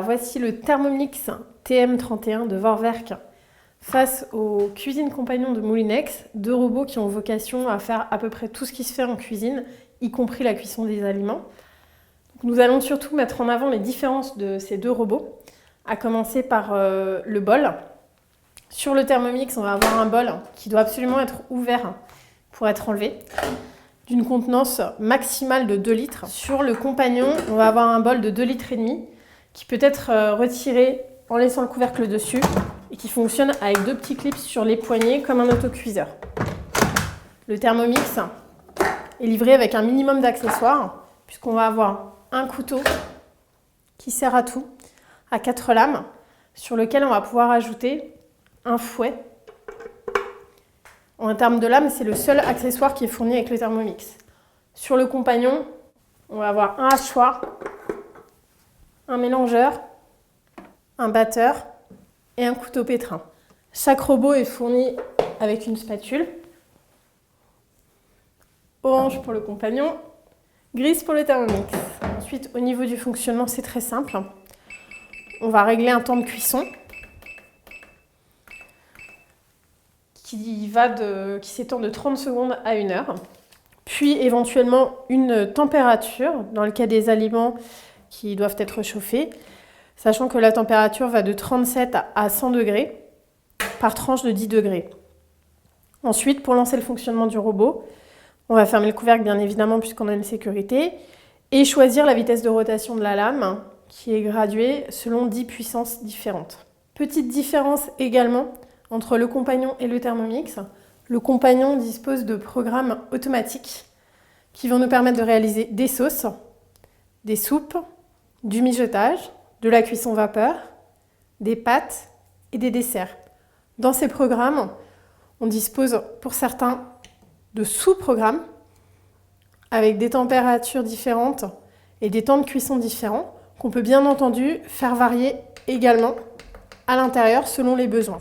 voici le Thermomix TM31 de Vorwerk face aux cuisines compagnons de Moulinex, deux robots qui ont vocation à faire à peu près tout ce qui se fait en cuisine, y compris la cuisson des aliments. Donc, nous allons surtout mettre en avant les différences de ces deux robots, à commencer par le bol. Sur le Thermomix, on va avoir un bol qui doit absolument être ouvert pour être enlevé, d'une contenance maximale de 2 litres. Sur le compagnon, on va avoir un bol de 2,5 litres qui peut être retiré en laissant le couvercle dessus et qui fonctionne avec 2 petits clips sur les poignées comme un autocuiseur. Le Thermomix est livré avec un minimum d'accessoires puisqu'on va avoir un couteau qui sert à tout, à 4 lames, sur lequel on va pouvoir ajouter un fouet. En termes de lames, c'est le seul accessoire qui est fourni avec le Thermomix. Sur le compagnon, on va avoir un hachoir, un mélangeur, un batteur et un couteau pétrin. Chaque robot est fourni avec une spatule, orange pour le compagnon, grise pour le Thermomix. Ensuite, au niveau du fonctionnement, c'est très simple. On va régler un temps de cuisson qui s'étend de 30 secondes à 1 heure. Puis éventuellement une température dans le cas des aliments qui doivent être chauffés, sachant que la température va de 37 à 100 degrés par tranche de 10 degrés. Ensuite, pour lancer le fonctionnement du robot, on va fermer le couvercle bien évidemment puisqu'on a une sécurité et choisir la vitesse de rotation de la lame qui est graduée selon 10 puissances différentes. Petite différence également entre le compagnon et le Thermomix. Le compagnon dispose de programmes automatiques qui vont nous permettre de réaliser des sauces, des soupes, du mijotage, de la cuisson vapeur, des pâtes et des desserts. Dans ces programmes, on dispose pour certains de sous-programmes avec des températures différentes et des temps de cuisson différents qu'on peut bien entendu faire varier également à l'intérieur selon les besoins.